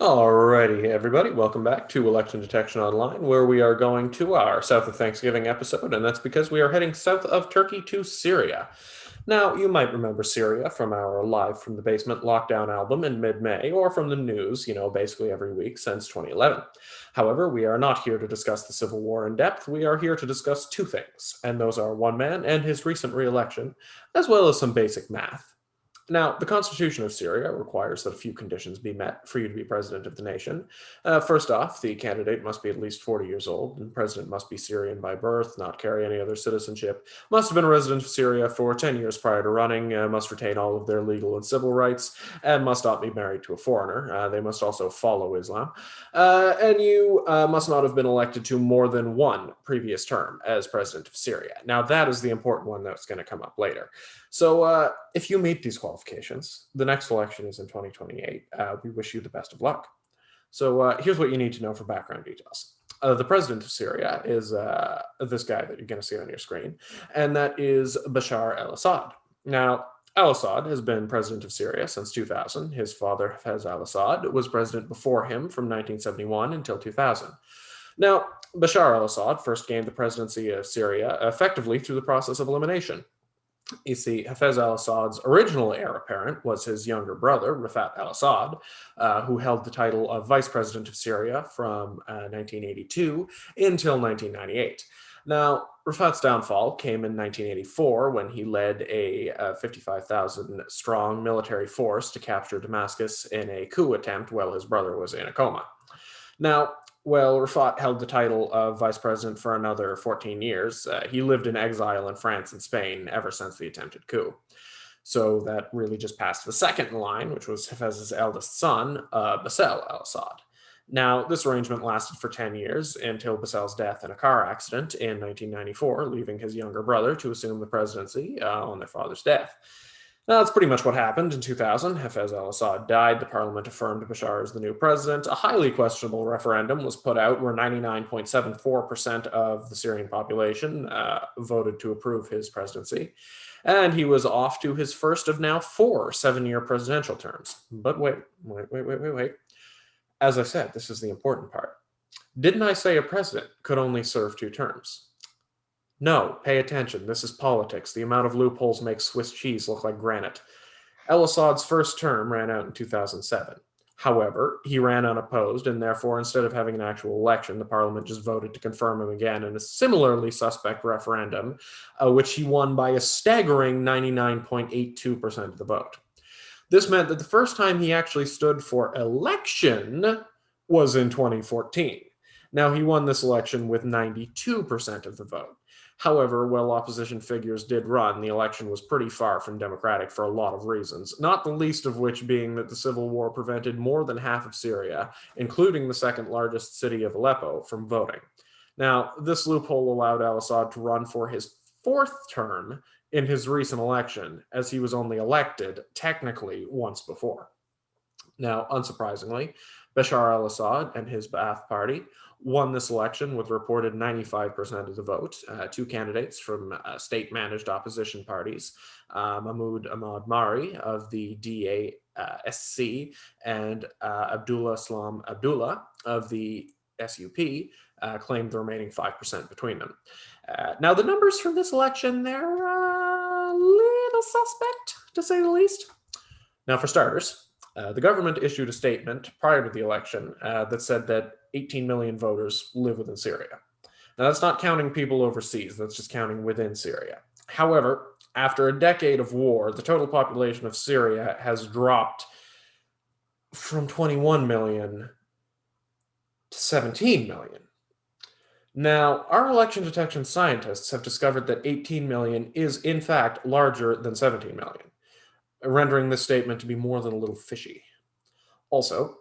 Alrighty, everybody, welcome back to Election Detection Online, where we are going to our South of Thanksgiving episode, and that's because we are heading south of Turkey to Syria. Now, you might remember Syria from our Live from the Basement lockdown album in mid-May, or from the news, basically every week since 2011. However, we are not here to discuss the civil war in depth. We are here to discuss two things, and those are one man and his recent re-election, as well as some basic math. Now, the Constitution of Syria requires that a few conditions be met for you to be president of the nation. First off, the candidate must be at least 40 years old, and president must be Syrian by birth, not carry any other citizenship, must have been a resident of Syria for 10 years prior to running, must retain all of their legal and civil rights, and must not be married to a foreigner. They must also follow Islam. And you must not have been elected to more than one previous term as president of Syria. Now, that is the important one that's going to come up later. So if you meet these qualifications, the next election is in 2028. We wish you the best of luck. So here's what you need to know for background details. The president of Syria is this guy that you're going to see on your screen, and that is Bashar al-Assad. Now, al-Assad has been president of Syria since 2000. His father, Hafez al-Assad, was president before him from 1971 until 2000. Now, Bashar al-Assad first gained the presidency of Syria effectively through the process of elimination. You see, Hafez al-Assad's original heir apparent was his younger brother, Rafat al-Assad, who held the title of vice president of Syria from 1982 until 1998. Now, Rafat's downfall came in 1984 when he led a 55,000-strong military force to capture Damascus in a coup attempt while his brother was in a coma. Now, Rafat held the title of vice president for another 14 years. He lived in exile in France and Spain ever since the attempted coup. So that really just passed the second in line, which was Hafez's eldest son, Bashar al-Assad. Now, this arrangement lasted for 10 years until Bassal's death in a car accident in 1994, leaving his younger brother to assume the presidency on their father's death. Now, that's pretty much what happened in 2000. Hafez al-Assad died. The parliament affirmed Bashar as the new president. A highly questionable referendum was put out where 99.74% of the Syrian population voted to approve his presidency. And he was off to his first of now 4 7-year presidential terms. But wait. As I said, this is the important part. Didn't I say a president could only serve 2 terms? No, pay attention. This is politics. The amount of loopholes makes Swiss cheese look like granite. Al-Assad's first term ran out in 2007. However, he ran unopposed, and therefore, instead of having an actual election, the parliament just voted to confirm him again in a similarly suspect referendum, which he won by a staggering 99.82% of the vote. This meant that the first time he actually stood for election was in 2014. Now, he won this election with 92% of the vote. However, while opposition figures did run, the election was pretty far from democratic for a lot of reasons, not the least of which being that the civil war prevented more than half of Syria, including the second largest city of Aleppo, from voting. Now, this loophole allowed al-Assad to run for his 4th term in his recent election, as he was only elected, technically, once before. Now, unsurprisingly, Bashar al-Assad and his Ba'ath Party won this election with reported 95% of the vote. 2 candidates from state-managed opposition parties, Mahmoud Ahmad Mari of the DASC and Abdullah Salam Abdullah of the SUP, claimed the remaining 5% between them. Now, the numbers from this election, they're a little suspect, to say the least. Now, for starters, the government issued a statement prior to the election that said that 18 million voters live within Syria. Now, that's not counting people overseas, that's just counting within Syria. However, after a decade of war, the total population of Syria has dropped from 21 million to 17 million. Now, our election detection scientists have discovered that 18 million is, in fact, larger than 17 million, rendering this statement to be more than a little fishy. Also,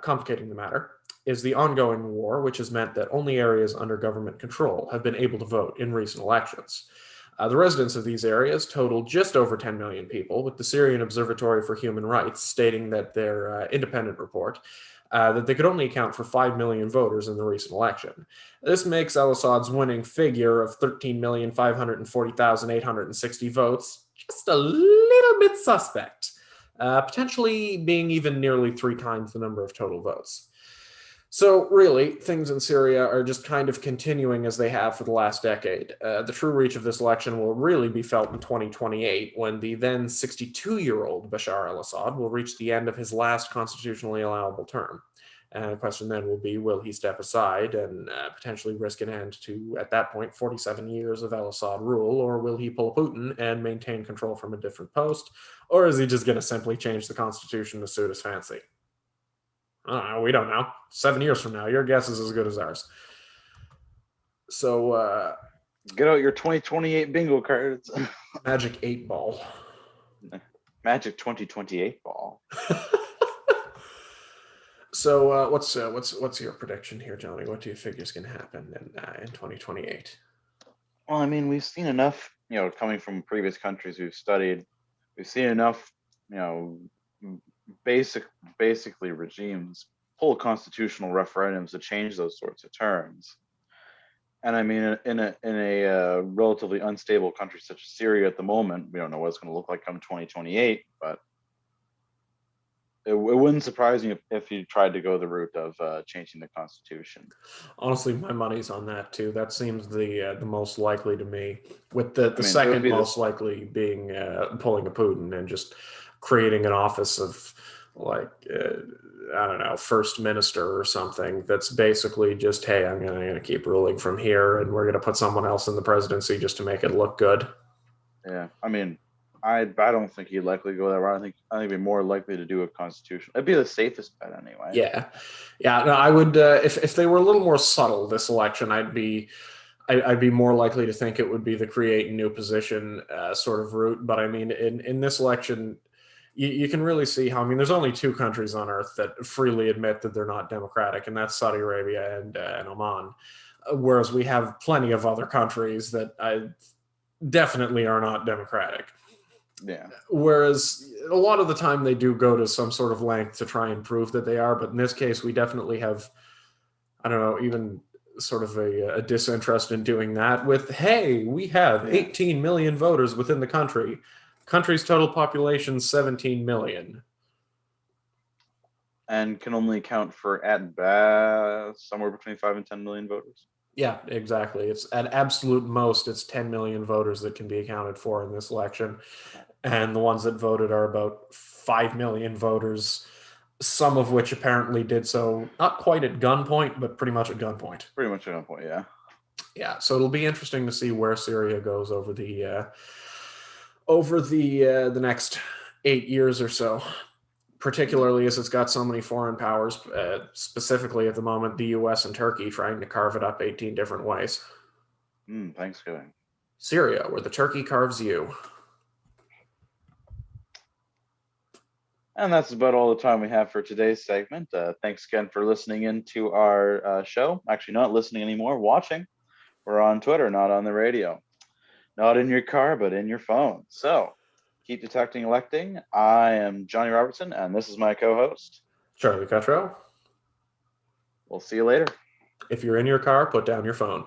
complicating the matter, is the ongoing war, which has meant that only areas under government control have been able to vote in recent elections. The residents of these areas total just over 10 million people, with the Syrian Observatory for Human Rights stating that their independent report that they could only account for 5 million voters in the recent election. This makes al-Assad's winning figure of 13,540,860 votes just a little bit suspect. potentially being even nearly 3 times the number of total votes. So, really, things in Syria are just kind of continuing as they have for the last decade. The true reach of this election will really be felt in 2028, when the then 62-year-old Bashar al Assad will reach the end of his last constitutionally allowable term. The question then will be, will he step aside and potentially risk an end to, at that point, 47 years of al Assad rule, or will he pull Putin and maintain control from a different post, or is he just going to simply change the constitution to suit his fancy? We don't know. 7 years from now, your guess is as good as ours. So, get out your 2028 bingo cards. Magic 8 ball. Magic 2028 ball. So, what's your prediction here, Johnny? What do you figure is going to happen in 2028? Well, I mean, we've seen enough, coming from previous countries we've studied. We've seen enough, basically regimes pull constitutional referendums to change those sorts of terms. And I mean, in a relatively unstable country such as Syria at the moment, we don't know what it's going to look like come 2028, but it wouldn't surprise me if you tried to go the route of changing the constitution. Honestly, my money's on that too. That seems the most likely to me. With the second most likely being pulling a Putin and just creating an office of I don't know, first minister or something. That's basically just, hey, I'm going to keep ruling from here, and we're going to put someone else in the presidency just to make it look good. Yeah, I mean, I don't think he'd likely go that route. I think he'd be more likely to do a constitution. It'd be the safest bet anyway. Yeah. No, I would. If they were a little more subtle this election, I'd be more likely to think it would be the create a new position sort of route. But I mean, in this election, you can really see how. I mean, there's only 2 countries on earth that freely admit that they're not democratic, and that's Saudi Arabia and Oman. Whereas we have plenty of other countries that definitely are not democratic. Yeah. Whereas a lot of the time they do go to some sort of length to try and prove that they are, but in this case we definitely have, I don't know, even sort of a disinterest in doing that with, hey, we have 18 million voters within the country. Country's total population 17 million. And can only account for, at best, somewhere between 5 and 10 million voters. Yeah, exactly. It's at absolute most, it's 10 million voters that can be accounted for in this election. And the ones that voted are about 5 million voters, some of which apparently did so not quite at gunpoint, but pretty much at gunpoint. Pretty much at gunpoint, yeah. Yeah, so it'll be interesting to see where Syria goes over the next 8 years or so, particularly as it's got so many foreign powers, specifically at the moment, the US and Turkey, trying to carve it up 18 different ways. Thanksgiving. Syria, where the turkey carves you. And that's about all the time we have for today's segment. Thanks again for listening in to our show. Actually, not listening anymore, watching. We're on Twitter, not on the radio. Not in your car, but in your phone. So, keep detecting, electing. I am Johnny Robertson, and this is my co-host, Charlie Cuttrell. We'll see you later. If you're in your car, put down your phone.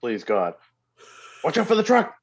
Please, God. Watch out for the truck!